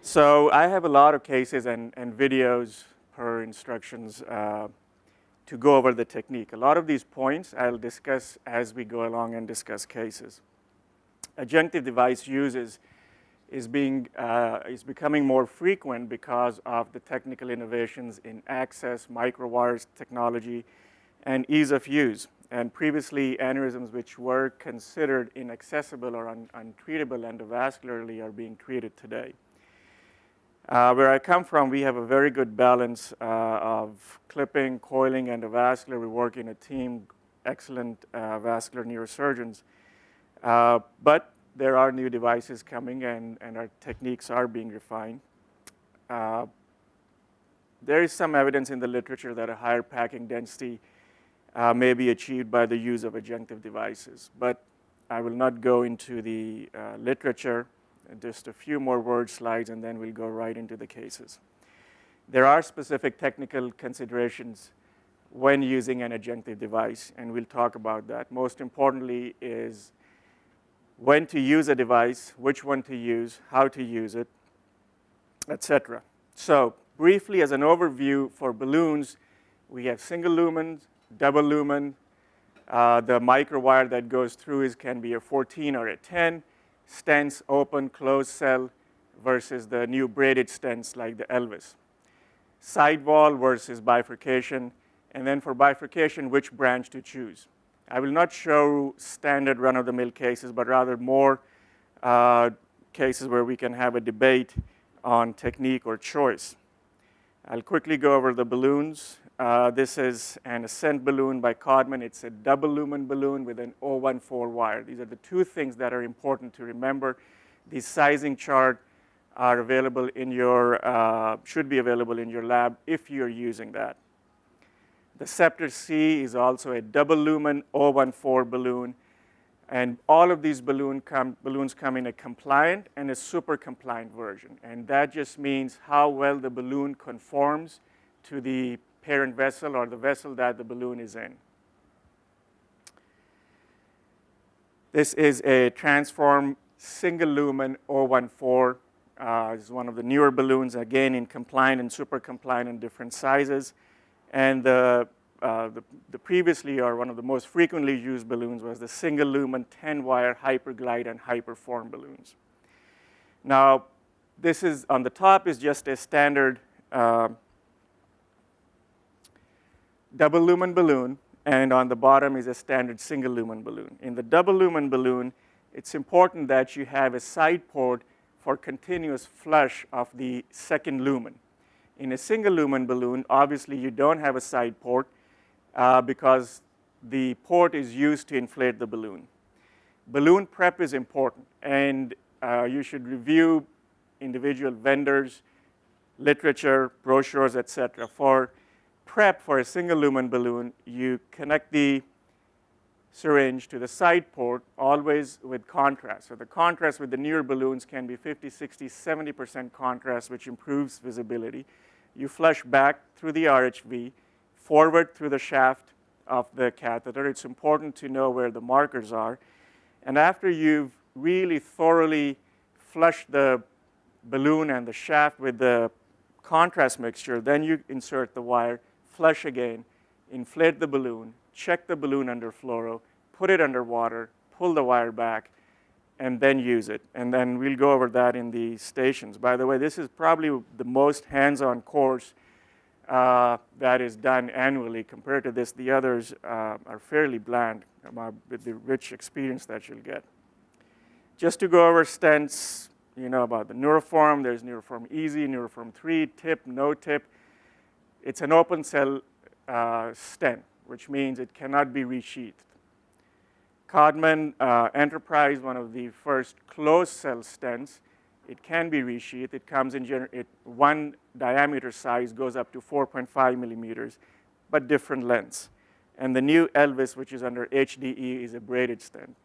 So I have a lot of cases and videos per instructions to go over the technique. A lot of these points I'll discuss as we go along and discuss cases. Adjunctive device use is becoming more frequent because of the technical innovations in access, microwires technology, and ease of use. And previously, aneurysms which were considered inaccessible or untreatable endovascularly are being treated today. Where I come from, we have a very good balance of clipping, coiling, endovascular. We work in a team, excellent vascular neurosurgeons. But there are new devices coming, and our techniques are being refined. There is some evidence in the literature that a higher packing density may be achieved by the use of adjunctive devices. But I will not go into the literature. Just a few more word slides, and then we'll go right into the cases. There are specific technical considerations when using an adjunctive device, and we'll talk about that. Most importantly is when to use a device, which one to use, how to use it, etc. So briefly, as an overview for balloons, we have single lumen, double lumen. The microwire that goes through can be a 14 or a 10. Stents, open, closed cell, versus the new braided stents like the Elvis. Sidewall versus bifurcation, and then for bifurcation, which branch to choose. I will not show standard run-of-the-mill cases, but rather more cases where we can have a debate on technique or choice. I'll quickly go over the balloons. This is an Ascent balloon by Codman. It's a double lumen balloon with an 014 wire. These are the two things that are important to remember. These sizing charts are available in your, should be available in your lab if you're using that. The Scepter C is also a double lumen 014 balloon. And all of these balloons come in a compliant and a super compliant version. And that just means how well the balloon conforms to the parent vessel or the vessel that the balloon is in. This is a transform single lumen 014. This is one of the newer balloons, again in compliant and super compliant in different sizes. And the previously, or one of the most frequently used balloons, was the single lumen 10-wire hyperglide and hyperform balloons. Now, this is on the top is just a standard double lumen balloon, and on the bottom is a standard single lumen balloon. In the double lumen balloon, it's important that you have a side port for continuous flush of the second lumen. In a single lumen balloon, obviously you don't have a side port because the port is used to inflate the balloon. Balloon prep is important, and you should review individual vendors, literature, brochures, etc. For prep for a single lumen balloon, you connect the syringe to the side port, always with contrast. So the contrast with the newer balloons can be 50, 60, 70% contrast, which improves visibility. You flush back through the RHV, forward through the shaft of the catheter. It's important to know where the markers are. And after you've really thoroughly flushed the balloon and the shaft with the contrast mixture, then you insert the wire, flush again, inflate the balloon, check the balloon under fluoro, put it under water, pull the wire back, and then use it. And then we'll go over that in the stations. By the way, this is probably the most hands-on course that is done annually. Compared to this, the others are fairly bland with the rich experience that you'll get. Just to go over stents, you know about the Neuroform. There's Neuroform Easy, Neuroform 3, tip, no tip. It's an open cell stent, which means it cannot be resheathed. Codman Enterprise, one of the first closed cell stents, it can be resheathed. It comes in one diameter size, goes up to 4.5 millimeters, but different lengths. And the new Elvis, which is under HDE, is a braided stent.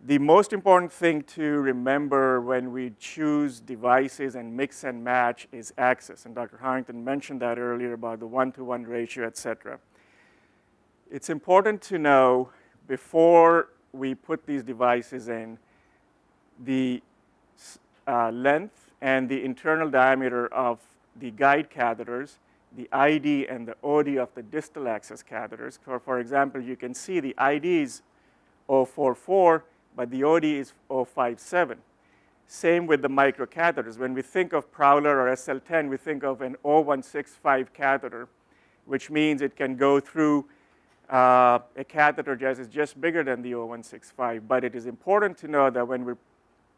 The most important thing to remember when we choose devices and mix and match is access. And Dr. Harrington mentioned that earlier about the 1-to-1 ratio, et cetera. It's important to know before we put these devices in the length and the internal diameter of the guide catheters, the ID and the OD of the distal access catheters. For example, you can see the ID is 044, but the OD is 057. Same with the microcatheters. When we think of Prowler or SL10, we think of an 0165 catheter, which means it can go through a catheter that is just bigger than the 0165. But it is important to know that when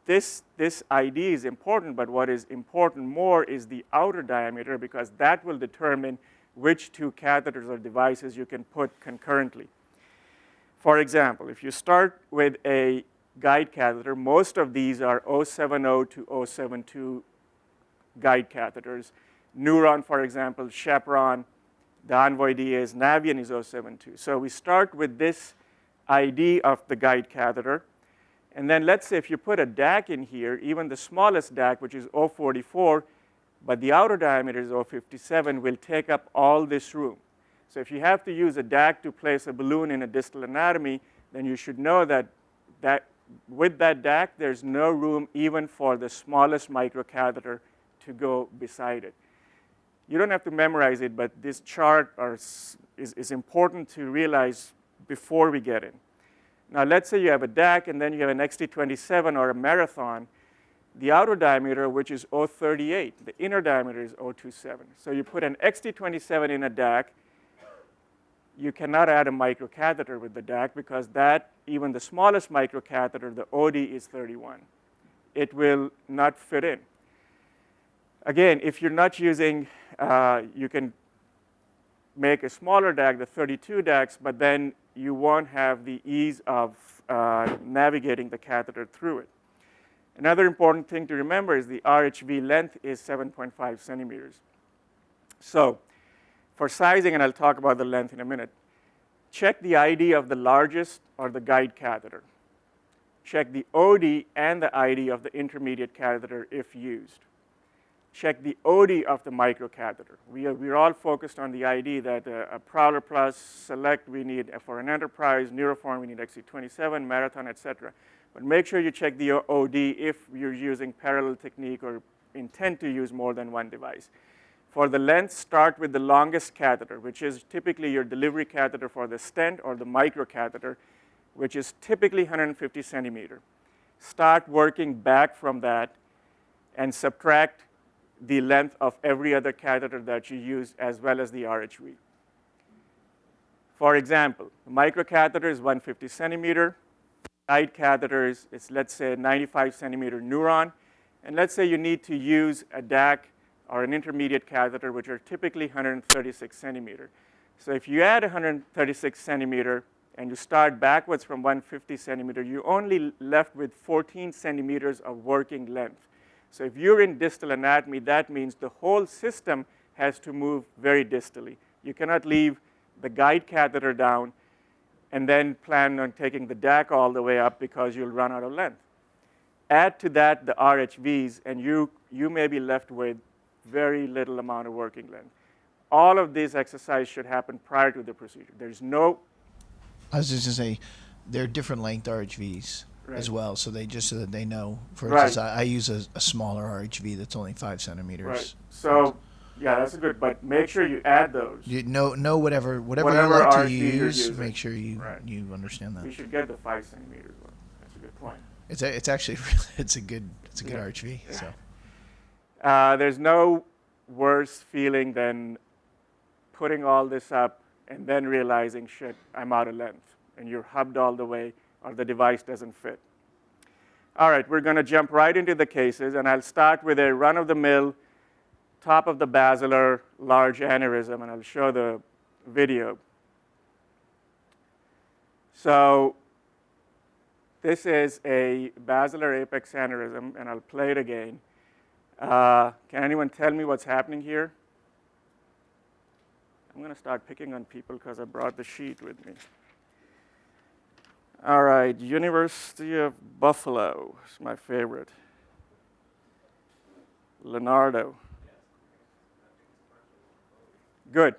this ID is important, but what is important more is the outer diameter, because that will determine which two catheters or devices you can put concurrently. For example, if you start with a guide catheter, most of these are 070 to 072 guide catheters. Neuron, for example, Heparin, the Envoy DAs, Navion is 072. So we start with this ID of the guide catheter. And then let's say if you put a DAC in here, even the smallest DAC, which is 044, but the outer diameter is 057, will take up all this room. So if you have to use a DAC to place a balloon in a distal anatomy, then you should know that with that DAC, there's no room even for the smallest microcatheter to go beside it. You don't have to memorize it, but this chart is important to realize before we get in. Now, let's say you have a DAC, and then you have an XT27 or a Marathon. The outer diameter, which is 038, the inner diameter is 027. So you put an XT27 in a DAC. You cannot add a microcatheter with the DAC because that, even the smallest microcatheter, the OD is 31. It will not fit in. Again, if you're not using, you can make a smaller DAC, the 32 DACs, but then you won't have the ease of navigating the catheter through it. Another important thing to remember is the Rhp length is 7.5 centimeters. So for sizing, and I'll talk about the length in a minute, check the ID of the largest or the guide catheter. Check the OD and the ID of the intermediate catheter if used. Check the OD of the microcatheter. We're all focused on the ID that a Prowler Plus, Select, we need for an Enterprise, Neuroform, we need XT27, Marathon, etc. But make sure you check the OD if you're using parallel technique or intend to use more than one device. For the length, start with the longest catheter, which is typically your delivery catheter for the stent or the microcatheter, which is typically 150 centimeter. Start working back from that and subtract the length of every other catheter that you use, as well as the RHV. For example, the microcatheter is 150 centimeter. Guide catheters is, let's say, 95 centimeter Neuron. And let's say you need to use a DAC or an intermediate catheter, which are typically 136 centimeter. So if you add 136 centimeter and you start backwards from 150 centimeter, you're only left with 14 centimeters of working length. So if you're in distal anatomy, that means the whole system has to move very distally. You cannot leave the guide catheter down and then plan on taking the DAC all the way up because you'll run out of length. Add to that the RHVs, and you may be left with very little amount of working length. All of these exercises should happen prior to the procedure. There's no... I was just going to say, there are different length RHVs. Right. As well, so so that they know. For instance, I use a smaller RHV that's only 5 centimeters. Right. So, yeah, that's a good. But make sure you add those. You know whatever you like to use. Make sure you understand that. You should get the 5 centimeters one. That's a good point. It's actually it's a good RHV. Yeah. So. There's no worse feeling than putting all this up and then realizing, shit, I'm out of length, and you're hubbed all the way, or the device doesn't fit. All right, we're going to jump right into the cases, and I'll start with a run-of-the-mill, top of the basilar, large aneurysm, and I'll show the video. So this is a basilar apex aneurysm, and I'll play it again. Can anyone tell me what's happening here? I'm going to start picking on people because I brought the sheet with me. All right, University of Buffalo is my favorite. Leonardo. Good.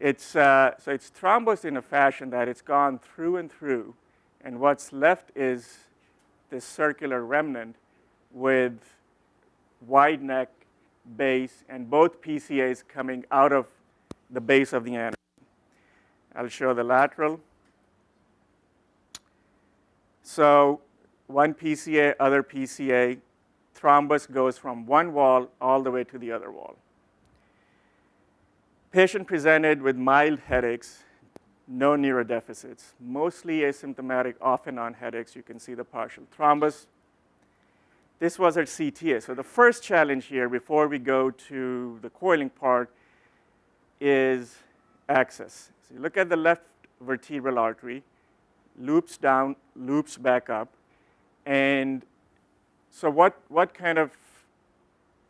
So it's thrombosed in a fashion that it's gone through and through, and what's left is this circular remnant with wide neck, base, and both PCAs coming out of the base of the aneurysm. I'll show the lateral. So one PCA, other PCA, thrombus goes from one wall all the way to the other wall. Patient presented with mild headaches, no neurodeficits, mostly asymptomatic, off and on headaches. You can see the partial thrombus. This was her CTA. So the first challenge here, before we go to the coiling part, is access. So you look at the left vertebral artery, loops down, loops back up. And so what kind of,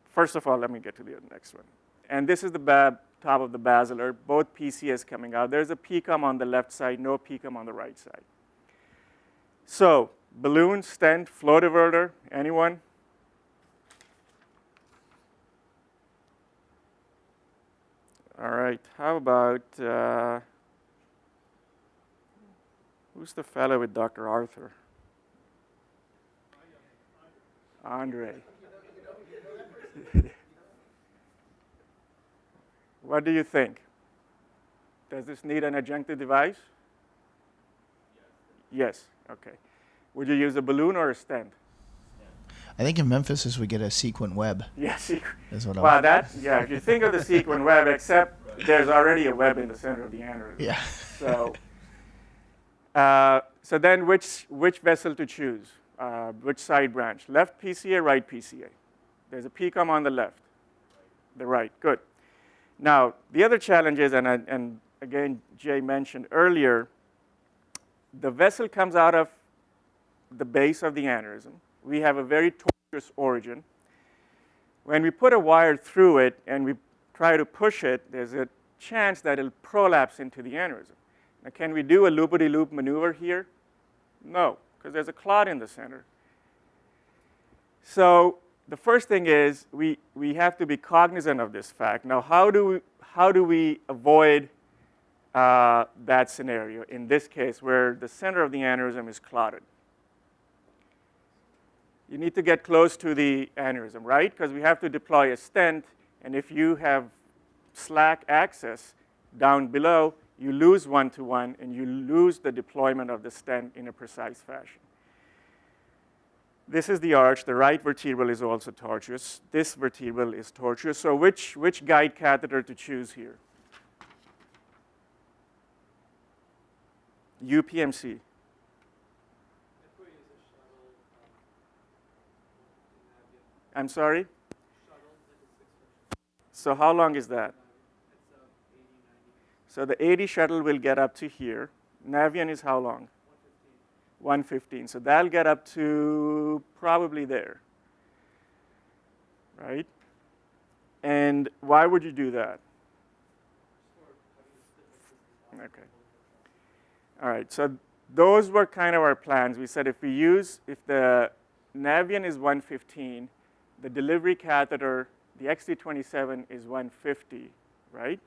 first of all, let me get to the next one. And this is the top of the basilar, both PCAs coming out. There's a PCOM on the left side, no PCOM on the right side. So balloon, stent, flow diverter, anyone? All right, how about, who's the fellow with Dr. Arthur? Andre. What do you think? Does this need an adjunctive device? Yes, okay. Would you use a balloon or a stent? I think in Memphis is we get a sequent web. Yes. Is what Well, yeah, if you think of the sequent web, except there's already a web in the center of the aneurysm. Yeah. So then which vessel to choose? Which side branch? Left PCA, right PCA? There's a PCOM on the left. The right, good. Now, the other challenge is, and again, Jay mentioned earlier, the vessel comes out of the base of the aneurysm. We have a very tortuous origin. When we put a wire through it and we try to push it, there's a chance that it'll prolapse into the aneurysm. Now, can we do a loopity-loop maneuver here? No, because there's a clot in the center. So the first thing is we have to be cognizant of this fact. Now, how do we avoid that scenario in this case where the center of the aneurysm is clotted? You need to get close to the aneurysm, right? Because we have to deploy a stent, and if you have slack access down below, you lose one-to-one, and you lose the deployment of the stent in a precise fashion. This is the arch. The right vertebral is also tortuous. This vertebral is tortuous. So which guide catheter to choose here? UPMC. I'm sorry? So how long is that? So the 80 shuttle will get up to here. Navion is how long? 115. So that'll get up to probably there, right? And why would you do that? Okay. All right, so those were kind of our plans. We said if the Navion is 115, the delivery catheter, the XT27 is 150, right?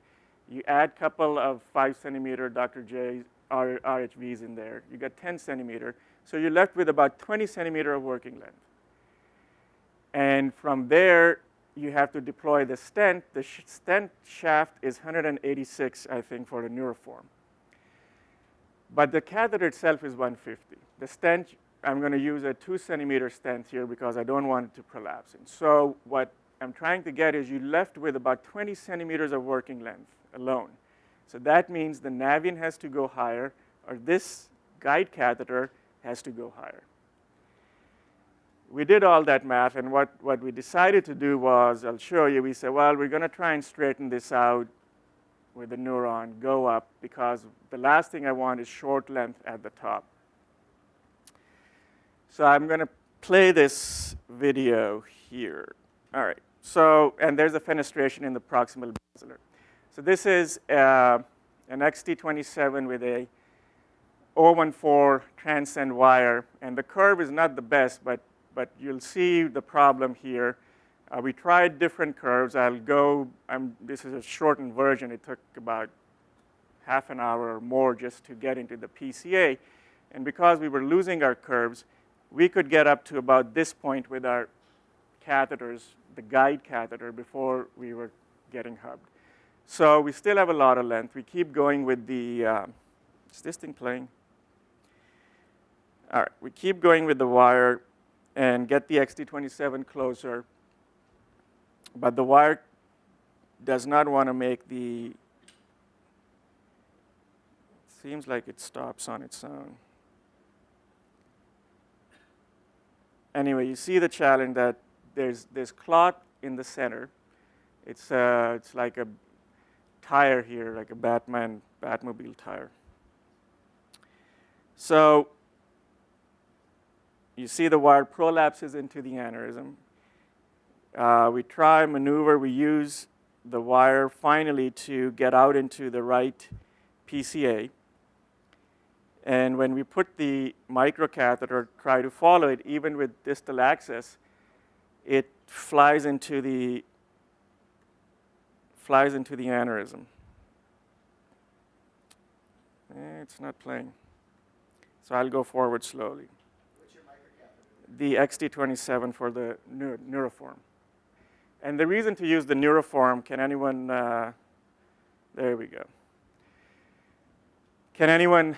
You add a couple of 5 centimeter Dr. J RHVs in there. You got 10 centimeter. So you're left with about 20 centimeter of working length. And from there, you have to deploy the stent. The stent shaft is 186, I think, for the neuroform. But the catheter itself is 150. The stent, I'm going to use a 2 centimeter stent here because I don't want it to prolapse. And so what I'm trying to get is you're left with about 20 centimeters of working length alone. So that means the Navion has to go higher, or this guide catheter has to go higher. We did all that math, and what we decided to do was, I'll show you, we said, well, we're going to try and straighten this out with the neuron, go up, because the last thing I want is short length at the top. So I'm going to play this video here. All right, so, and there's a fenestration in the proximal basilar. So this is an XT27 with a 014 transcend wire, and the curve is not the best, but you'll see the problem here. We tried different curves. This is a shortened version. It took about half an hour or more just to get into the PCA. And because we were losing our curves, we could get up to about this point with our catheters, the guide catheter, before we were getting hubbed. So we still have a lot of length. We keep going with the, is this thing playing? All right, we keep going with the wire and get the XT27 closer. But the wire does not want to make the, seems like it stops on its own. Anyway, you see the challenge that there's clot in the center. It's like a tire here, like a Batmobile tire. So you see the wire prolapses into the aneurysm. We try, maneuver, we use the wire finally to get out into the right PCA. And when we put the microcatheter, try to follow it, even with distal access, it flies into the aneurysm. It's not playing. So I'll go forward slowly. What's your microcatheter? The XT27 for the neuroform. And the reason to use the neuroform, can anyone, there we go. Can anyone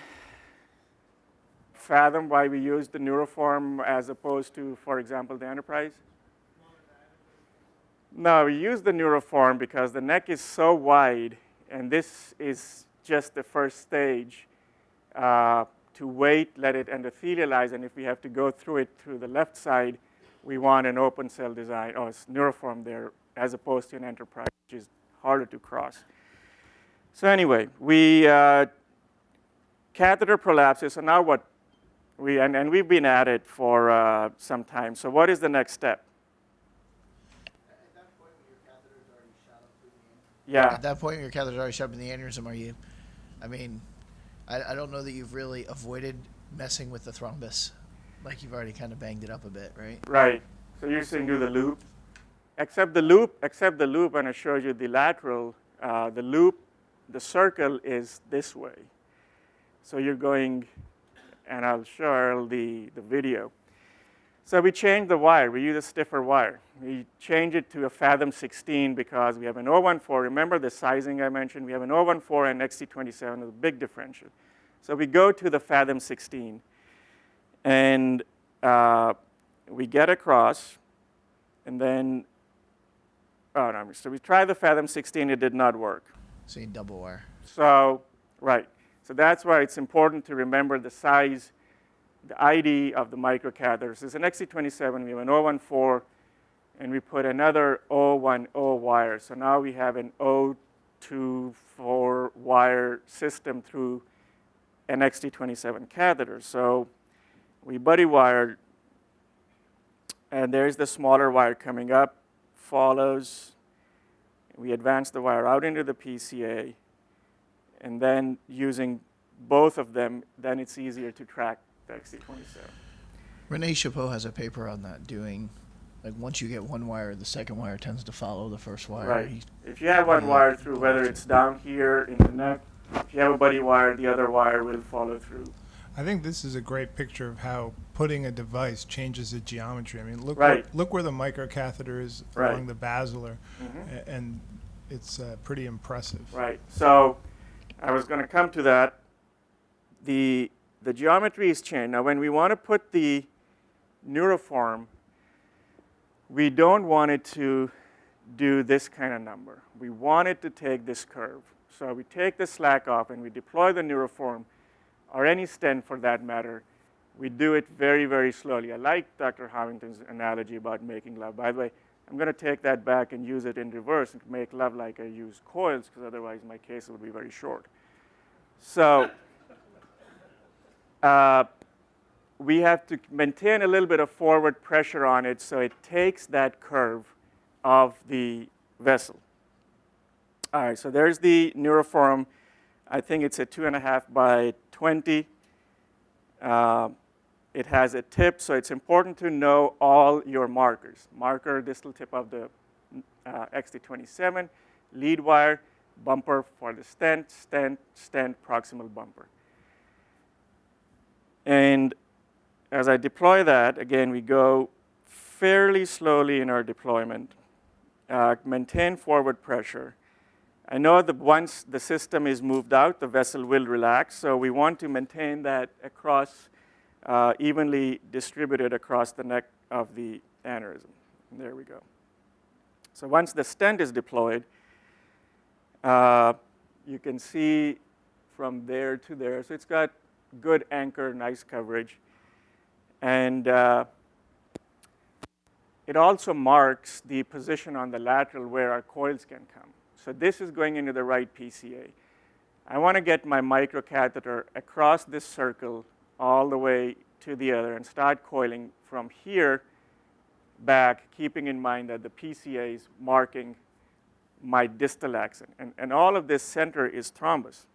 fathom why we use the neuroform as opposed to, for example, the Enterprise? No, we use the neuroform because the neck is so wide, and this is just the first stage to wait, let it endothelialize, and if we have to go through it through the left side, we want an open cell design, or neuroform there, as opposed to an Enterprise, which is harder to cross. So anyway, we catheter prolapses, so now what? And we've been at it for some time. So what is the next step? At that point, when your catheter's already shot up through the aneurysm. Yeah. At that point, when your catheter's already shot up in the aneurysm, are you? I mean, I don't know that you've really avoided messing with the thrombus. Like you've already kind of banged it up a bit, right? Right. So you're saying do the loop, except the loop, and I showed you the lateral. The loop, the circle is this way. So you're going, and I'll show the video. So we changed the wire. We use a stiffer wire. We change it to a Fathom 16 because we have an 014. Remember the sizing I mentioned? We have an 014 and XT27 is a big differential. So we go to the Fathom 16. And we get across. And then, so we tried the Fathom 16. It did not work. So you double wire. So, right. So that's why it's important to remember the size, the ID of the microcatheters. It's an XT27, we have an 014, and we put another 010 wire. So now we have an 024 wire system through an XT27 catheter. So we buddy wired, and there's the smaller wire coming up, follows. We advance the wire out into the PCA. And then using both of them, then it's easier to track the XT27. Rene Chapeau has a paper on that doing, like once you get one wire, the second wire tends to follow the first wire. Right. If you have one wire through, whether it's down here in the neck, if you have a buddy wire, the other wire will follow through. I think this is a great picture of how putting a device changes the geometry. I mean, look, Right. look where the microcatheter is Right. along the basilar, and it's pretty impressive. Right. So I was going to come to that. The geometry is changed. Now, when we want to put the neuroform, we don't want it to do this kind of number. We want it to take this curve. So we take the slack off and we deploy the neuroform, or any stent for that matter. We do it very, very slowly. I like Dr. Harrington's analogy about making love. By the way, I'm going to take that back and use it in reverse and make love like I use coils, because otherwise my case would be very short. So we have to maintain a little bit of forward pressure on it so it takes that curve of the vessel. All right, so there's the neuroform. I think it's a 2.5 by 20. It has a tip, so it's important to know all your markers. Marker, distal tip of the XT27, lead wire. bumper for the stent, stent, stent, proximal bumper. And as I deploy that, again, we go fairly slowly in our deployment, maintain forward pressure. I know that once the system is moved out, the vessel will relax, so we want to maintain that across, evenly distributed across the neck of the aneurysm. There we go. So once the stent is deployed, you can see from there to there. So it's got good anchor, nice coverage. And it also marks the position on the lateral where our coils can come. So this is going into the right PCA. I want to get my microcatheter across this circle all the way to the other and start coiling from here back, keeping in mind that the PCA is marking my distal axis. And all of this center is thrombus.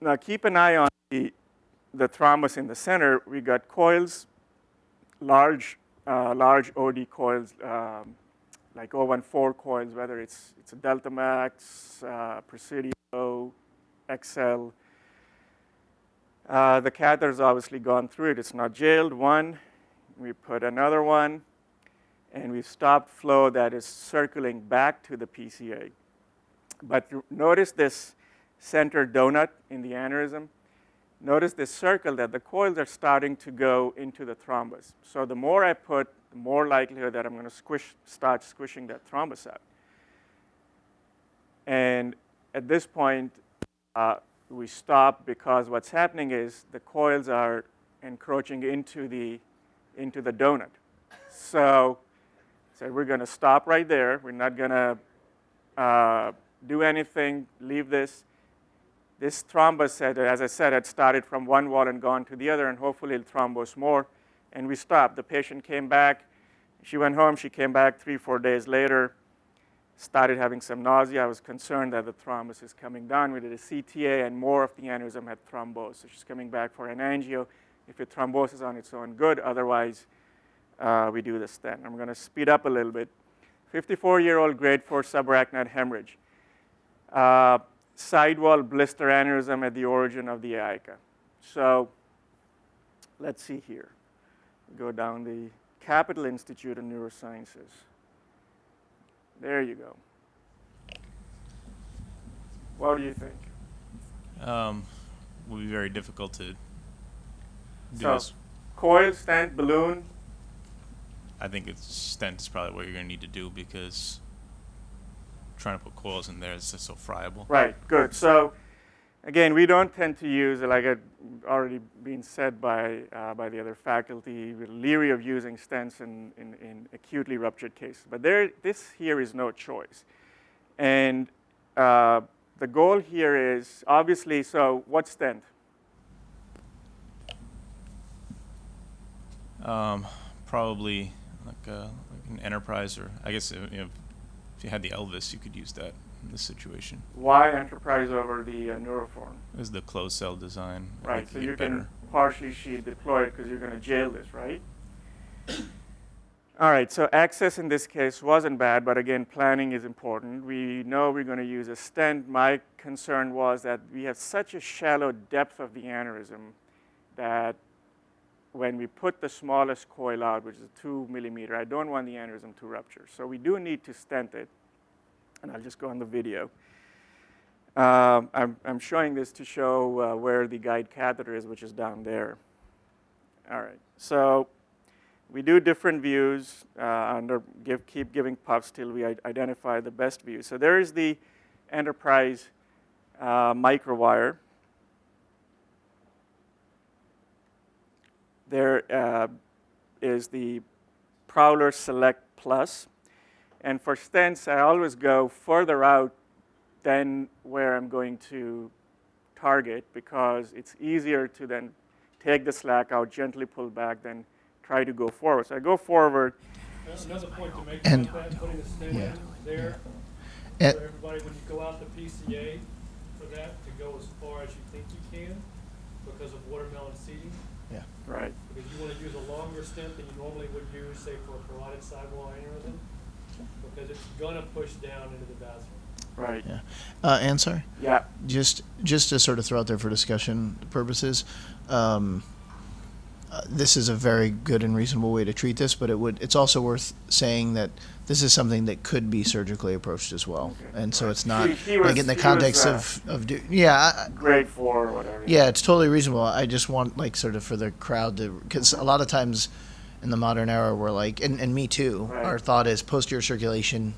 Now keep an eye on the thrombus in the center. We got coils, large OD coils, like 014 coils, whether it's a Delta Max, Presidio, XL. The catheter's obviously gone through it. It's not jailed. One, we put another one, and we've stopped flow that is circling back to the PCA. But notice this center donut in the aneurysm. Notice this circle that the coils are starting to go into the thrombus. So the more I put, the more likelihood that I'm going to start squishing that thrombus out. And at this point, we stop because what's happening is the coils are encroaching into the donut. So we're going to stop right there. We're not going to do anything, leave this. This thrombus, as I said, had started from one wall and gone to the other, and hopefully it'll thrombose more. And we stopped. The patient came back. She went home. She came back 3-4 days later, started having some nausea. I was concerned that the thrombus is coming down. We did a CTA, and more of the aneurysm had thrombosed. So she's coming back for an angio. If it thromboses on its own, good. Otherwise, we do the stent. I'm going to speed up a little bit. 54-year-old grade 4 subarachnoid hemorrhage. Sidewall blister aneurysm at the origin of the aorta. So let's see here. Go down the Capital Institute of Neurosciences. There you go. What do you think? Would be very difficult to do So, this. coil, stent, balloon. I think stent is probably what you're going to need to do because trying to put coils in there is just so friable. Right, good. So again, we don't tend to use, like had already been said by the other faculty, we're leery of using stents in acutely ruptured cases. But this here is no choice. And the goal here is obviously, so what stent? Probably like an Enterprise, or I guess if you had the Elvis, you could use that in this situation. Why Enterprise over the Neuroform? It was the closed cell design. I Right, think so you you get can better. partially sheet deploy it because you're going to jail this, right? All right, so access in this case wasn't bad, but again, planning is important. We know we're going to use a stent. My concern was that we have such a shallow depth of the aneurysm that when we put the smallest coil out, which is 2 millimeter, I don't want the aneurysm to rupture. So we do need to stent it, and I'll just go on the video. I'm showing this to show where the guide catheter is, which is down there. All right, so we do different views, keep giving puffs till we identify the best view. So there is the Enterprise microwire. There is the Prowler Select Plus. And for stents, I always go further out than where I'm going to target because it's easier to then take the slack out, gently pull back, then try to go forward. So I go forward. Another point to make And- about that, putting a stent yeah. in there, And- for everybody, when you go out the PCA, for that to go as far as you think you can because of watermelon seating, Right. because you want to use a longer stent than you normally would use, say, for a carotid sidewall aneurysm, because it's going to push down into the bathroom. Right. Yeah. Ansar, Yeah. just to sort of throw out there for discussion purposes, this is a very good and reasonable way to treat this, but it's also worth saying that this is something that could be surgically approached as well, Okay. and so Right. it's not He like was- in the he context was, Grade 4 or whatever. yeah, it's totally reasonable. I just want like sort of for the crowd to, because a lot of times in the modern era we're like, and me too, Right. our thought is posterior circulation,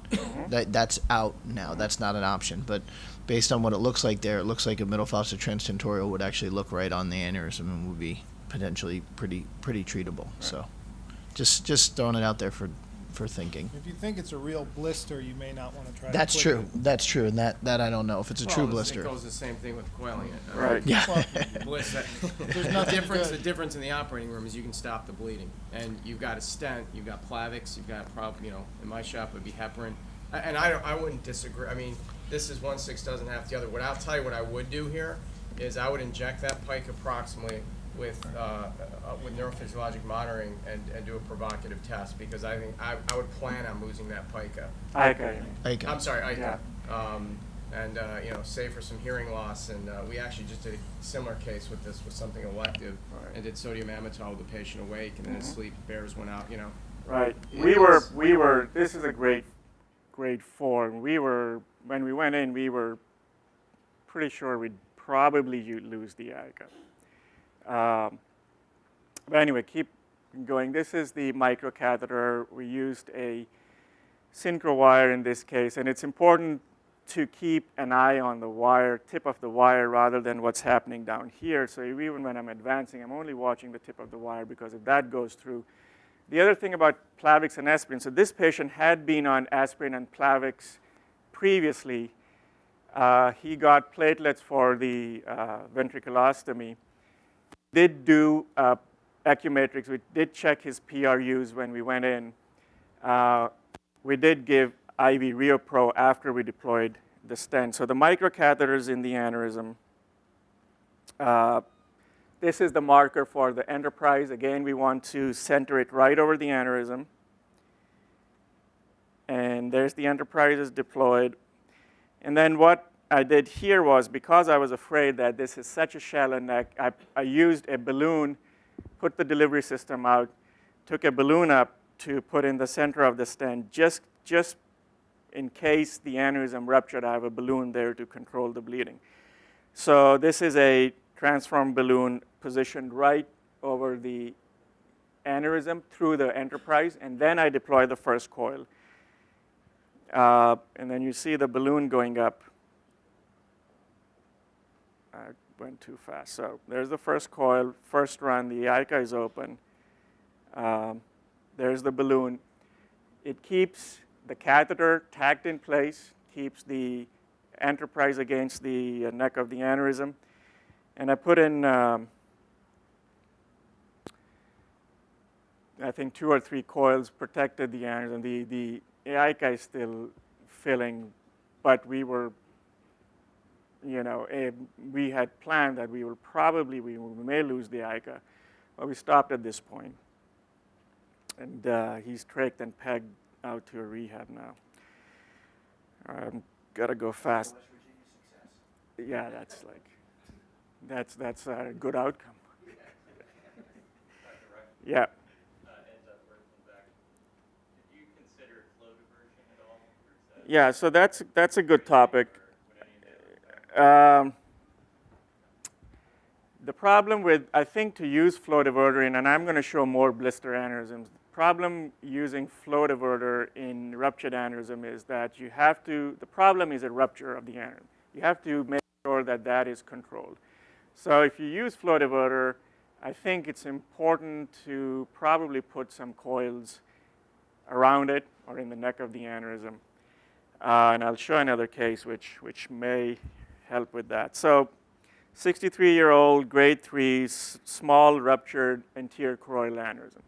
that's out now. That's not an option. But based on what it looks like there, it looks like a middle fossa transtentorial would actually look right on the aneurysm and would be potentially pretty treatable. So just throwing it out there for thinking. If you think it's a real blister, you may not want to try. That's to put true. it. That's true, and that I don't know if it's a true blister. It goes the same thing with coiling it. I mean, Right. Yeah. blister. There's The nothing difference, good. the difference in the operating room is you can stop the bleeding, and you've got a stent, you've got Plavix, you've got in my shop it would be Heparin, and I wouldn't disagree. I mean, this is 1/6 doesn't have the other. What I'll tell you, what I would do here is I would inject that pike approximately with neurophysiologic monitoring and do a provocative test, because I think I would plan on losing that pica. Okay. Okay. I'm sorry, Yeah. and save for some hearing loss. And we actually just did a similar case with something elective, Right. and did sodium amytal with the patient awake, and then his sleep bears went out. Right. It We is- were. This is a grade 4. And when we went in, we were pretty sure we'd probably lose the AICA. But anyway, keep going. This is the microcatheter. We used a synchro wire in this case, and it's important to keep an eye on the wire, tip of the wire, rather than what's happening down here. So even when I'm advancing, I'm only watching the tip of the wire, because if that goes through. The other thing about Plavix and aspirin, so this patient had been on aspirin and Plavix previously. He got platelets for the ventriculostomy. Did do echometrics. We did check his PRUs when we went in. We did give IV ReoPro after we deployed the stent. So the microcatheters in the aneurysm. This is the marker for the enterprise. Again, we want to center it right over the aneurysm. And there's the enterprises deployed. And then what I did here was, because I was afraid that this is such a shallow neck, I used a balloon, put the delivery system out, took a balloon up to put in the center of the stent, just in case the aneurysm ruptured. I have a balloon there to control the bleeding. So this is a transformed balloon positioned right over the aneurysm through the enterprise, and then I deploy the first coil. And then you see the balloon going up. I went too fast. So there's the first coil, first run, the AICA is open. There's the balloon. It keeps the catheter tacked in place, keeps the enterprise against the neck of the aneurysm. And I put in, I think 2 or 3 coils, protected the aneurysm. The AICA is still filling, but we were, we had planned that we may lose the AICA, but we stopped at this point. And he's trached and pegged out to a rehab now. Gotta go fast. Yeah, that's a good outcome. Yeah. Yeah, so that's a good topic. The problem with, I think, to use flow diverter, and I'm going to show more blister aneurysms. The problem using flow diverter in ruptured aneurysm is that the problem is a rupture of the aneurysm. You have to make sure that that is controlled. So if you use flow diverter, I think it's important to probably put some coils around it or in the neck of the aneurysm. And I'll show another case which may help with that. So 63-year-old, grade 3, small ruptured anterior choroidal aneurysm.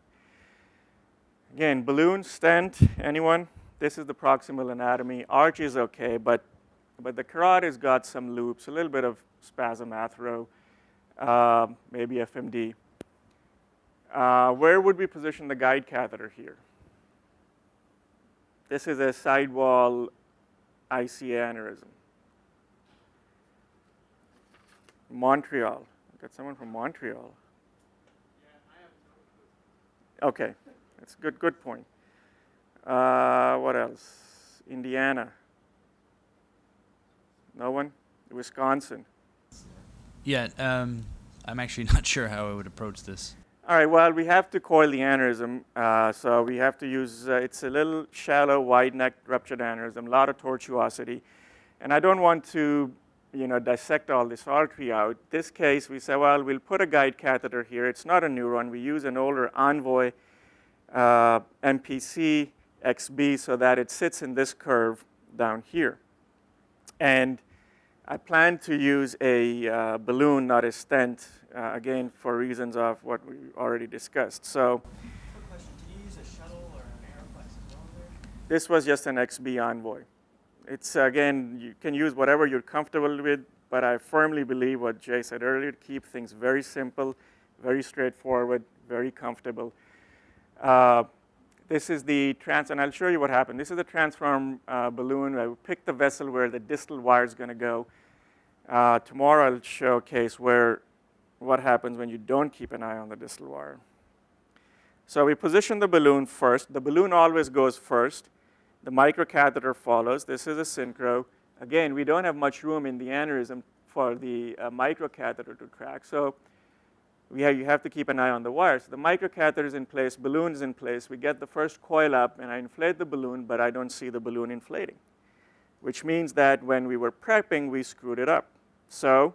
Again, balloon, stent, anyone? This is the proximal anatomy. Arch is okay, but the carotid has got some loops, a little bit of spasm athero, maybe FMD. Where would we position the guide catheter here? This is a sidewall ICA aneurysm. Montreal. Got someone from Montreal. Okay, that's a good point. What else? Indiana. No one? Wisconsin. Yeah, I'm actually not sure how I would approach this. All right, well, we have to coil the aneurysm, so we have to use, it's a little shallow, wide-necked ruptured aneurysm, a lot of tortuosity. And I don't want to, dissect all this artery out. This case, we say, well, we'll put a guide catheter here. It's not a new one. We use an older Envoy MPC XB so that it sits in this curve down here. And I plan to use a balloon, not a stent, again, for reasons of what we already discussed. So Quick question, did you use a shuttle or an Aeroflex as well there? this was just an XB Envoy. It's, again, you can use whatever you're comfortable with, but I firmly believe what Jay said earlier, to keep things very simple, very straightforward, very comfortable. This is the and I'll show you what happened. This is the transform balloon. I will pick the vessel where the distal wire is going to go. Tomorrow I'll showcase what happens when you don't keep an eye on the distal wire. So we position the balloon first. The balloon always goes first. The microcatheter follows. This is a synchro. Again, we don't have much room in the aneurysm for the microcatheter to track. So you have to keep an eye on the wire. So the microcatheter is in place, balloon is in place. We get the first coil up, and I inflate the balloon, but I don't see the balloon inflating, which means that when we were prepping, we screwed it up. So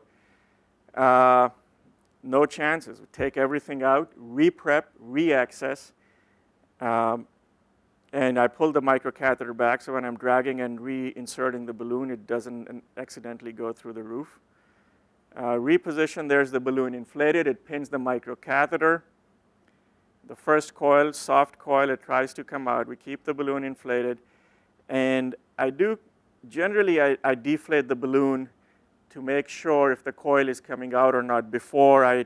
no chances. We take everything out, re-prep, re-access, and I pull the microcatheter back, so when I'm dragging and reinserting the balloon, it doesn't accidentally go through the roof. Reposition, there's the balloon inflated. It pins the microcatheter. The first coil, soft coil, it tries to come out. We keep the balloon inflated. And generally I deflate the balloon to make sure if the coil is coming out or not before I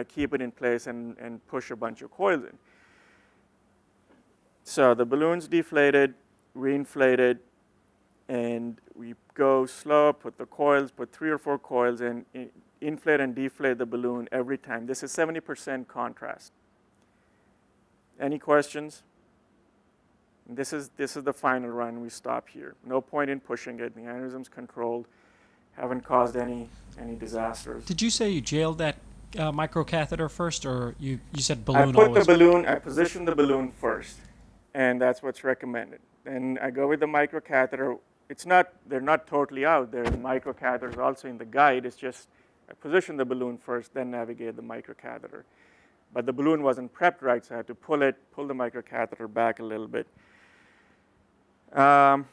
keep it in place and push a bunch of coils in. So the balloon's deflated, reinflated, and we go slow, put 3 or 4 coils in, inflate and deflate the balloon every time. This is 70% contrast. Any questions? This is the final run. We stop here. No point in pushing it. The aneurysm's controlled. Haven't caused any disasters. Did you say you jailed that microcatheter first, or you said balloon I position the balloon first, and that's what's recommended. Then I go with the microcatheter. They're not totally out. There are microcatheters also in the guide. It's just I position the balloon first, then navigate the microcatheter. But the balloon wasn't prepped right, so I had to pull the microcatheter back a little bit. How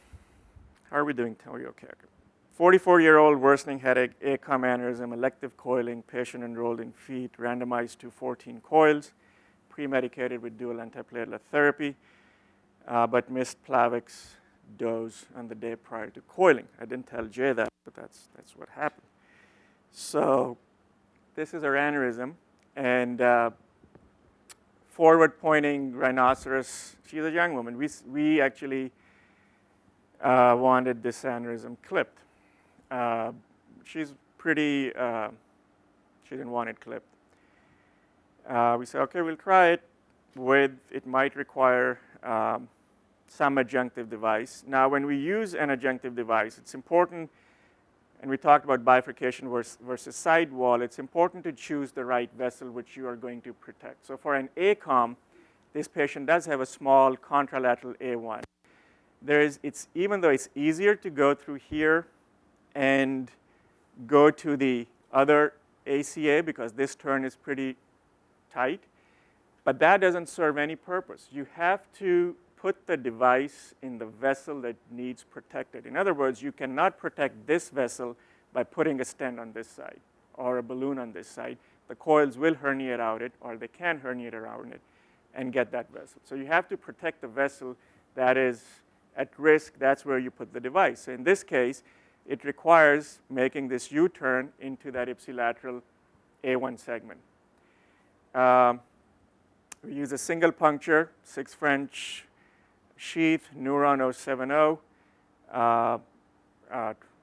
are we doing? Okay. 44-year-old worsening headache, ACOM aneurysm, elective coiling, patient enrolled in FEET, randomized to 14 coils, pre-medicated with dual antiplatelet therapy, but missed Plavix dose on the day prior to coiling. I didn't tell Jay that, but that's what happened. So this is our aneurysm, and forward-pointing rhinoceros. She's a young woman. We actually wanted this aneurysm clipped. She's pretty, she didn't want it clipped. We said, okay, we'll try it it might require some adjunctive device. Now, when we use an adjunctive device, it's important, and we talked about bifurcation versus sidewall, it's important to choose the right vessel which you are going to protect. So for an ACOM, this patient does have a small contralateral A1. Even though it's easier to go through here and go to the other ACA because this turn is pretty tight, but that doesn't serve any purpose. You have to put the device in the vessel that needs protected. In other words, you cannot protect this vessel by putting a stent on this side or a balloon on this side. The coils will herniate out it, or they can herniate around it and get that vessel. So you have to protect the vessel that is at risk. That's where you put the device. So in this case, it requires making this U-turn into that ipsilateral A1 segment. We use a single puncture, 6 French sheath, Neuron 070.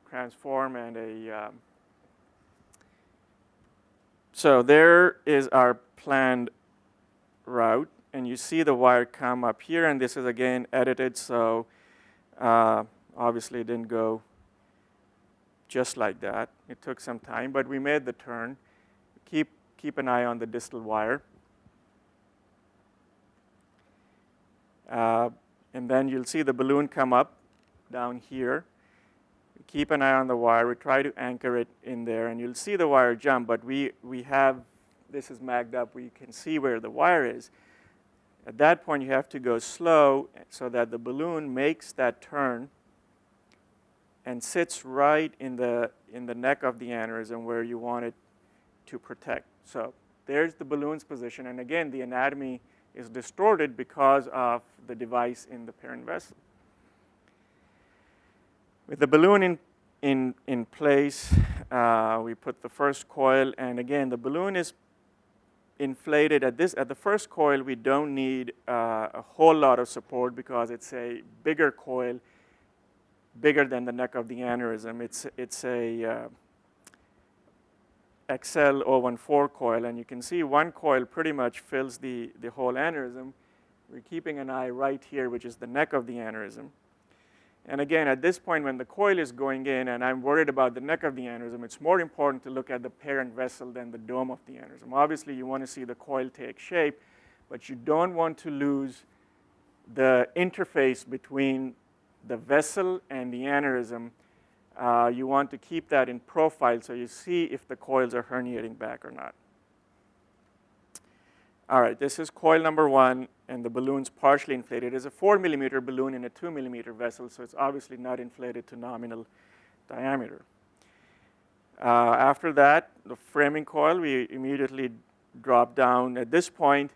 transform and a. So there is our planned route, and you see the wire come up here, and this is again edited, so obviously it didn't go just like that. It took some time, but we made the turn. Keep an eye on the distal wire. And then you'll see the balloon come up down here. Keep an eye on the wire. We try to anchor it in there, and you'll see the wire jump, but we have, this is magged up. We can see where the wire is. At that point, you have to go slow so that the balloon makes that turn and sits right in the neck of the aneurysm where you want it to protect. So there's the balloon's position, and again, the anatomy is distorted because of the device in the parent vessel. With the balloon in place, we put the first coil, and again, the balloon is inflated. At the first coil, we don't need a whole lot of support because it's a bigger coil, bigger than the neck of the aneurysm. It's a XL014 coil, and you can see one coil pretty much fills the whole aneurysm. We're keeping an eye right here, which is the neck of the aneurysm. And again, at this point, when the coil is going in and I'm worried about the neck of the aneurysm, it's more important to look at the parent vessel than the dome of the aneurysm. Obviously, you want to see the coil take shape, but you don't want to lose the interface between the vessel and the aneurysm. You want to keep that in profile so you see if the coils are herniating back or not. All right, this is coil number 1, and the balloon's partially inflated. It's a 4 millimeter balloon in a 2 millimeter vessel, so it's obviously not inflated to nominal diameter. After that, the framing coil, we immediately drop down. At this point,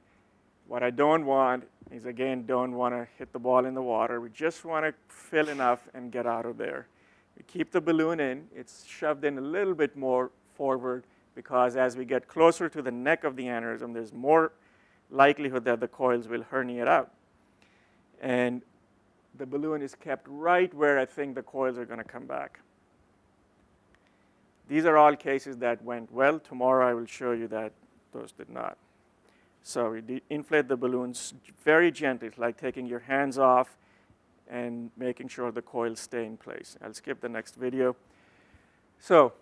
what I don't want is, again, don't want to hit the ball in the water. We just want to fill enough and get out of there. We keep the balloon in. It's shoved in a little bit more forward because as we get closer to the neck of the aneurysm, there's more likelihood that the coils will herniate out. And the balloon is kept right where I think the coils are going to come back. These are all cases that went well. Tomorrow I will show you that those did not. So we inflate the balloons very gently. It's like taking your hands off and making sure the coils stay in place. I'll skip the next video. So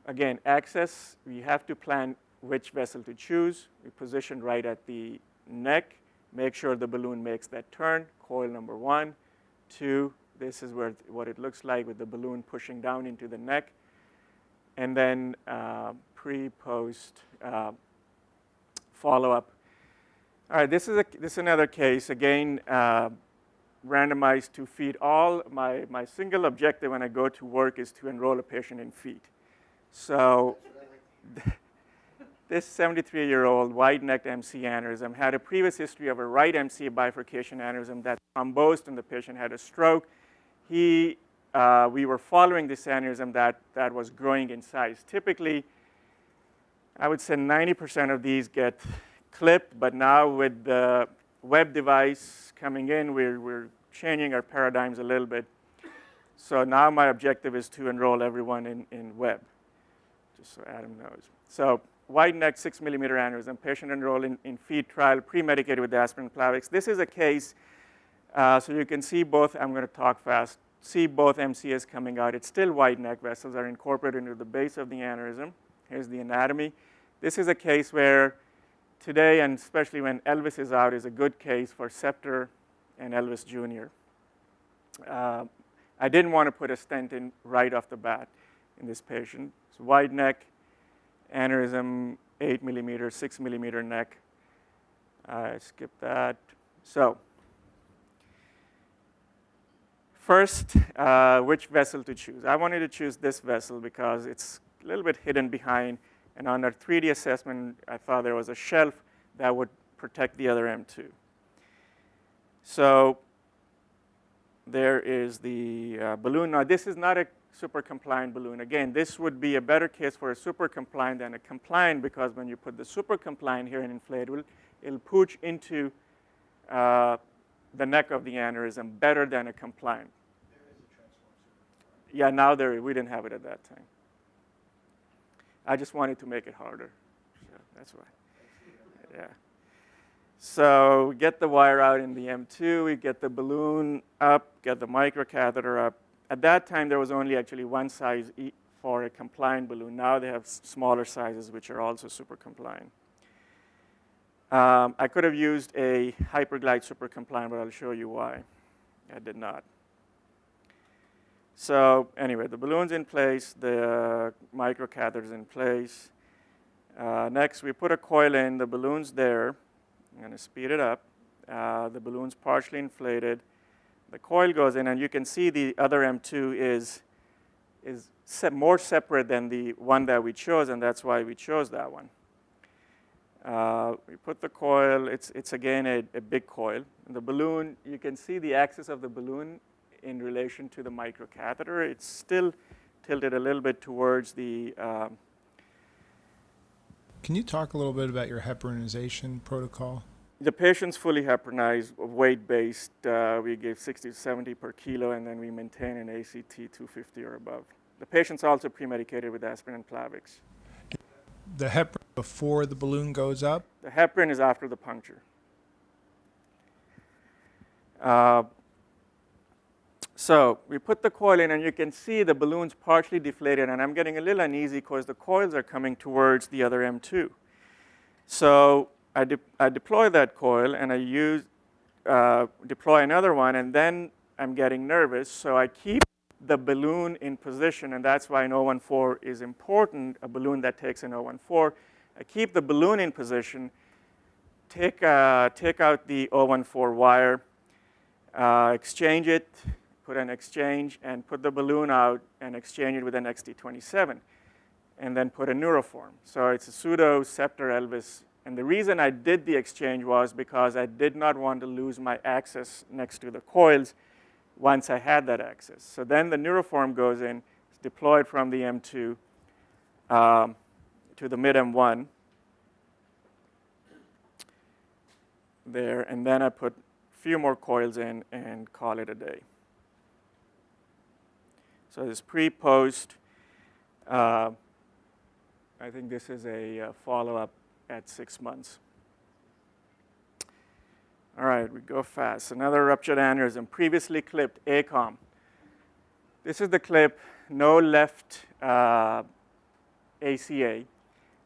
again, access, we have to plan which vessel to choose. We position right at the neck. Make sure the balloon makes that turn. Coil number 1, 2. This is what it looks like with the balloon pushing down into the neck. And then pre-post follow-up. All right, this is another case. Again, randomized to feet. All my single objective when I go to work is to enroll a patient in feet. So this 73-year-old wide-necked MC aneurysm had a previous history of a right MC bifurcation aneurysm that thrombosed, and the patient had a stroke. We were following this aneurysm that was growing in size. Typically, I would say 90% of these get clipped, but now with the web device coming in, we're changing our paradigms a little bit. So now my objective is to enroll everyone in web, just so Adam knows. So wide neck 6 millimeter aneurysm, patient enrolled in feed trial, pre-medicated with aspirin Plavix. This is a case, so you can see both, I'm going to talk fast, see both MCAs coming out. It's still wide neck vessels are incorporated into the base of the aneurysm. Here's the anatomy. This is a case where today, and especially when Elvis is out, is a good case for Scepter and Elvis Jr. I didn't want to put a stent in right off the bat in this patient. It's wide neck, aneurysm, 8 millimeter, 6 millimeter neck. I skipped that. So first, which vessel to choose? I wanted to choose this vessel because it's a little bit hidden behind. And on our 3D assessment, I thought there was a shelf that would protect the other M2. So there is the balloon. Now, this is not a super compliant balloon. Again, this would be a better case for a super compliant than a compliant because when you put the super compliant here and inflate, it'll pooch into the neck of the aneurysm better than a compliant. Yeah, now we didn't have it at that time. I just wanted to make it harder. So that's why. Yeah. So we get the wire out in the M2, we get the balloon up, get the microcatheter up. At that time, there was only actually one size for a compliant balloon. Now they have smaller sizes, which are also super compliant. I could have used a Hyperglide super compliant, but I'll show you why. I did not. So anyway, the balloon's in place, the microcatheter's in place. Next, we put a coil in, the balloon's there. I'm going to speed it up. The balloon's partially inflated. The coil goes in, and you can see the other M2 is more separate than the one that we chose, and that's why we chose that one. We put the coil. It's again a big coil. And the balloon, you can see the axis of the balloon in relation to the microcatheter. It's still tilted a little bit towards the Can you talk a little bit about your heparinization protocol? The patient's fully heparinized, weight-based. We give 60 to 70 per kilo, and then we maintain an ACT 250 or above. The patient's also pre-medicated with aspirin and Plavix. The heparin before the balloon goes up? The heparin is after the puncture. So we put the coil in, and you can see the balloon's partially deflated, and I'm getting a little uneasy because the coils are coming towards the other M2. So I deploy that coil, and I deploy another one, and then I'm getting nervous, so I keep the balloon in position, and that's why an 014 is important, a balloon that takes an 014. I keep the balloon in position, take out the 014 wire, exchange it, put an exchange, and put the balloon out and exchange it with an XT27, and then put a neuroform. So it's a pseudo Scepter Elvis. And the reason I did the exchange was because I did not want to lose my access next to the coils once I had that access. So then the neuroform goes in, it's deployed from the M2 to the mid M1 there, and then I put a few more coils in and call it a day. So this pre-post, I think this is a follow-up at 6 months. All right, we go fast. Another ruptured aneurysm, previously clipped ACOM. This is the clip, no left ACA.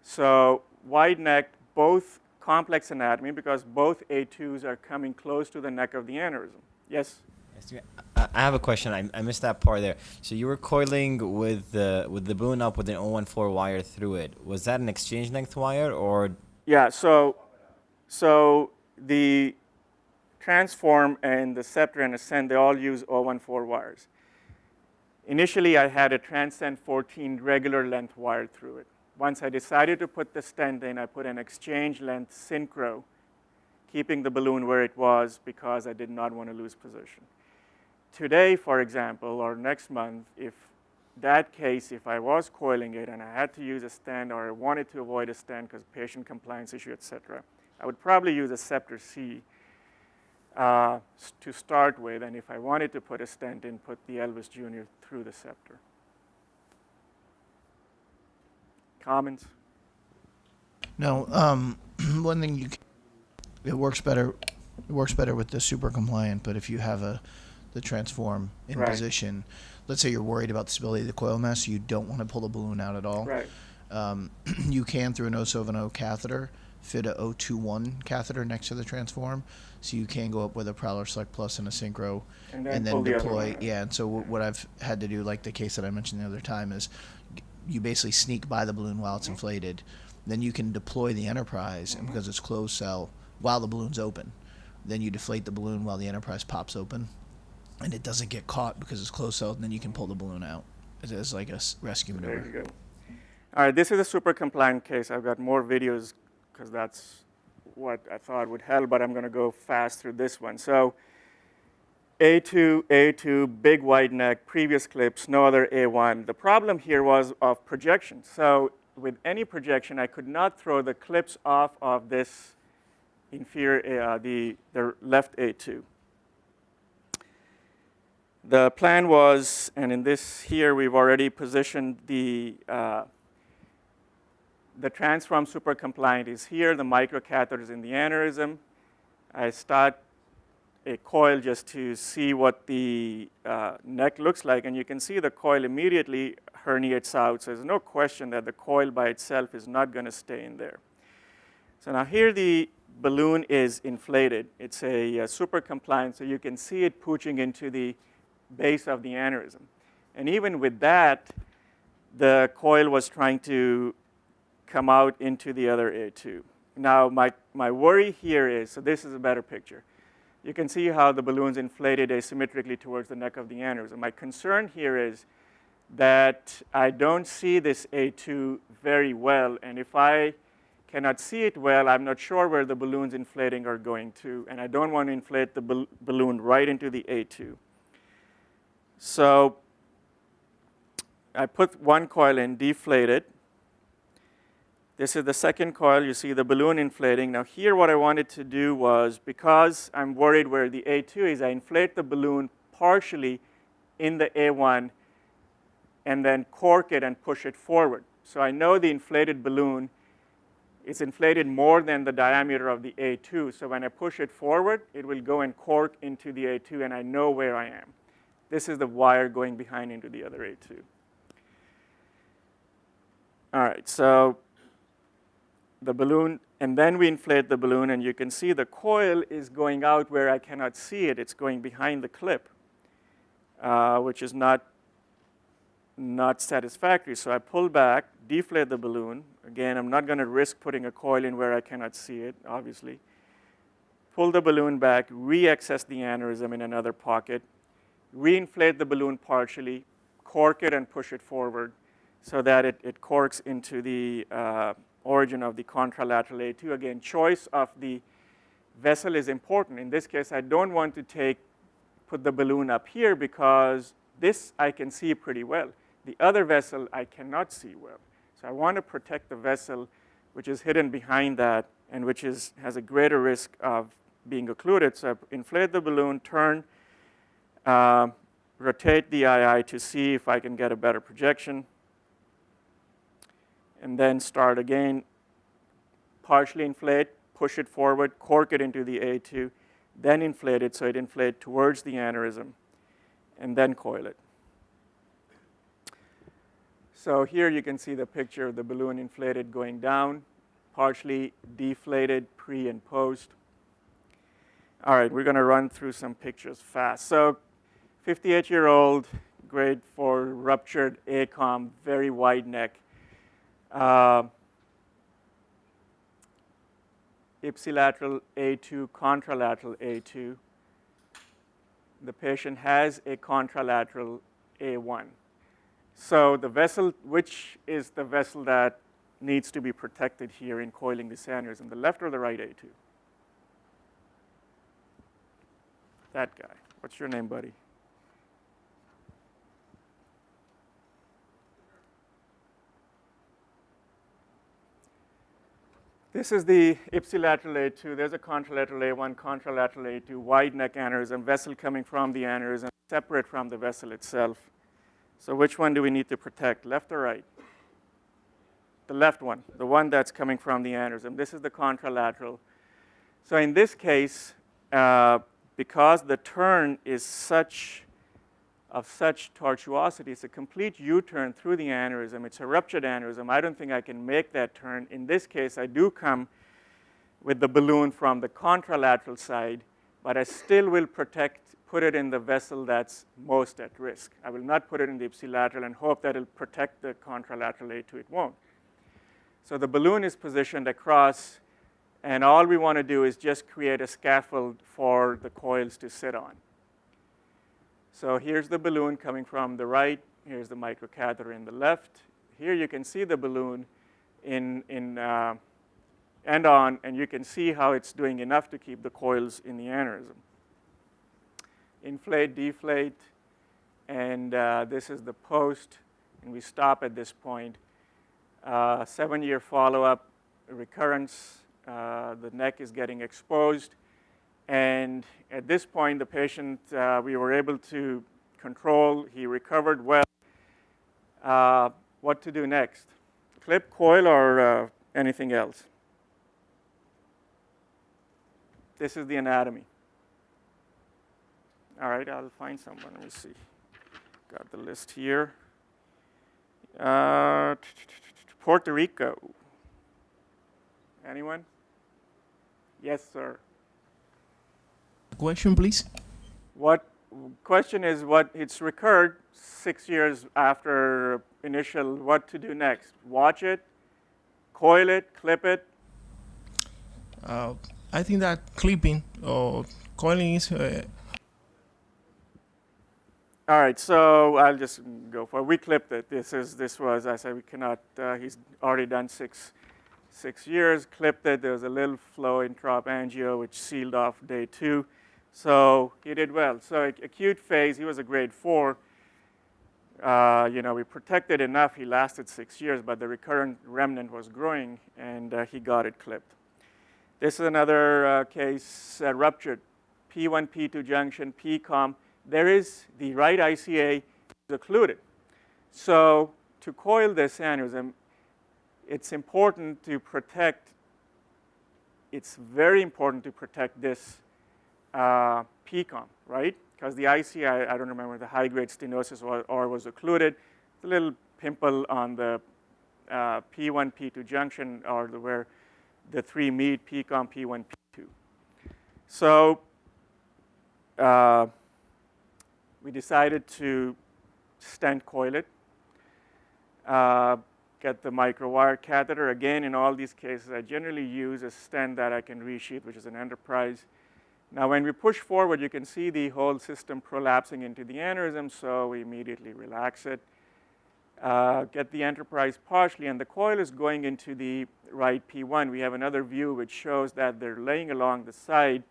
So wide neck, both complex anatomy because both A2s are coming close to the neck of the aneurysm. Yes? I have a question. I missed that part there. So you were coiling with the balloon up with an 014 wire through it. Was that an exchange length wire or? Yeah. So the Transform and the Scepter and Ascend, they all use 014 wires. Initially, I had a Transcend 14 regular length wire through it. Once I decided to put the stent in, I put an exchange length synchro, keeping the balloon where it was because I did not want to lose position. Today, for example, or next month, if I was coiling it and I had to use a stent or I wanted to avoid a stent because patient compliance issue, et cetera, I would probably use a Scepter C to start with, and if I wanted to put a stent in, put the Elvis Jr. through the Scepter. Comments? No, one thing it works better with the super compliant, but if you have the Transform in Right. position, let's say you're worried about the stability of the coil mass, you don't want to pull the balloon out at all. Right. You can, through an 070 catheter, fit a 021 catheter next to the Transform, so you can go up with a Prowler Select Plus and a Synchro, And and pull then the other deploy. one out. Yeah, and so what I've had to do, like the case that I mentioned the other time, is you basically sneak by the balloon while it's inflated. Then you can deploy the Enterprise, and because it's closed cell, while the balloon's open. Then you deflate the balloon while the Enterprise pops open, and it doesn't get caught because it's closed cell, and then you can pull the balloon out. It is like a rescue There maneuver. you go. All right, this is a super compliant case. I've got more videos because that's what I thought would help, but I'm going to go fast through this one. So A2, big wide neck, previous clips, no other A1. The problem here was of projection. So with any projection, I could not throw the clips off of this inferior, the left A2. The plan was, and in this here we've already positioned the transform super compliant is here, the microcatheter is in the aneurysm. I start a coil just to see what the neck looks like, and you can see the coil immediately herniates out, so there's no question that the coil by itself is not going to stay in there. So now here the balloon is inflated. It's a super compliant, so you can see it pooching into the base of the aneurysm. And even with that, the coil was trying to come out into the other A2. Now my worry here is, so this is a better picture. You can see how the balloon's inflated asymmetrically towards the neck of the aneurysm. My concern here is that I don't see this A2 very well, and if I cannot see it well, I'm not sure where the balloons inflating are going to, and I don't want to inflate the balloon right into the A2. So I put one coil in, deflate it. This is the second coil. You see the balloon inflating. Now here what I wanted to do was, because I'm worried where the A2 is, I inflate the balloon partially in the A1 and then cork it and push it forward. So I know the inflated balloon is inflated more than the diameter of the A2. So when I push it forward, it will go and cork into the A2, and I know where I am. This is the wire going behind into the other A2. All right, so the balloon, and then we inflate the balloon, and you can see the coil is going out where I cannot see it. It's going behind the clip, which is not satisfactory. So I pull back, deflate the balloon. Again, I'm not going to risk putting a coil in where I cannot see it, obviously. Pull the balloon back, re-access the aneurysm in another pocket, re-inflate the balloon partially, cork it and push it forward so that it corks into the origin of the contralateral A2. Again, choice of the vessel is important. In this case, I don't want to put the balloon up here because this I can see pretty well. The other vessel I cannot see well. So I want to protect the vessel which is hidden behind that and which has a greater risk of being occluded. So I inflate the balloon, turn, rotate the II to see if I can get a better projection, and then start again, partially inflate, push it forward, cork it into the A2, then inflate it so it inflates towards the aneurysm, and then coil it. So here you can see the picture of the balloon inflated going down, partially deflated pre and post. All right, we're going to run through some pictures fast. So 58-year-old, grade 4 ruptured ACOM, very wide neck. Ipsilateral A2, contralateral A2. The patient has a contralateral A1. So the vessel, which is the vessel that needs to be protected here in coiling this aneurysm, the left or the right A2? That guy. What's your name, buddy? This is the ipsilateral A2. There's a contralateral A1, contralateral A2, wide neck aneurysm, vessel coming from the aneurysm, separate from the vessel itself. So which one do we need to protect, left or right? The left one, the one that's coming from the aneurysm. This is the contralateral. So in this case, because the turn is of such tortuosity, it's a complete U-turn through the aneurysm. It's a ruptured aneurysm. I don't think I can make that turn. In this case, I do come with the balloon from the contralateral side, but I still will put it in the vessel that's most at risk. I will not put it in the ipsilateral and hope that it'll protect the contralateral A2. It won't. So the balloon is positioned across, and all we want to do is just create a scaffold for the coils to sit on. So here's the balloon coming from the right. Here's the microcatheter in the left. Here you can see the balloon end on, and you can see how it's doing enough to keep the coils in the aneurysm. Inflate, deflate, and this is the post, and we stop at this point. 7-year follow-up, recurrence, the neck is getting exposed. And at this point, the patient, we were able to control. He recovered well. What to do next? Clip, coil, or anything else? This is the anatomy. All right, I'll find someone. Let me see. Got the list here. Puerto Rico. Anyone? Yes, sir. Question, please. What question is what it's recurred 6 years after initial. What to do next? Watch it, coil it, clip it. I think that clipping or coiling is. All right, so I'll just go for it. We clipped it. This was, I said we cannot, he's already done six years, clipped it. There was a little flow introp angio, which sealed off day 2. So he did well. So acute phase, he was a grade 4. We protected enough. He lasted 6 years, but the recurrent remnant was growing, and he got it clipped. This is another case, ruptured P1, P2 junction, PCOM. There is the right ICA occluded. So to coil this aneurysm, it's important to protect, it's very important to protect this PCOM, right? Because the ICA, I don't remember, the high-grade stenosis or was occluded. It's a little pimple on the P1, P2 junction, or where the 3 meet, PCOM, P1, P2. So we decided to stent coil it, get the microwire catheter. Again, in all these cases, I generally use a stent that I can resheath, which is an Enterprise. Now, when we push forward, you can see the whole system prolapsing into the aneurysm, so we immediately relax it. Get the Enterprise partially, and the coil is going into the right P1. We have another view which shows that they're laying along the side.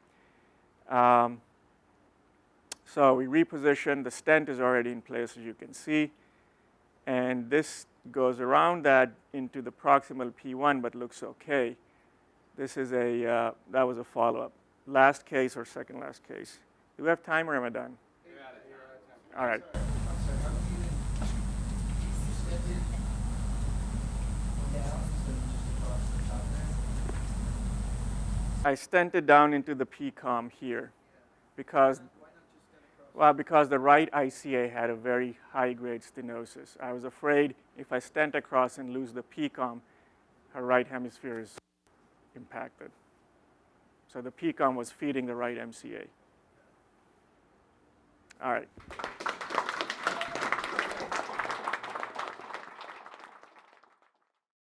So we reposition. The stent is already in place, as you can see. And this goes around that into the proximal P1, but looks okay. This is that was a follow-up. Last case or second last case. Do we have time or am I done? All right. I stented down into the PCOM here because the right ICA had a very high-grade stenosis. I was afraid if I stent across and lose the PCOM, her right hemisphere is impacted. So the PCOM was feeding the right MCA. All right.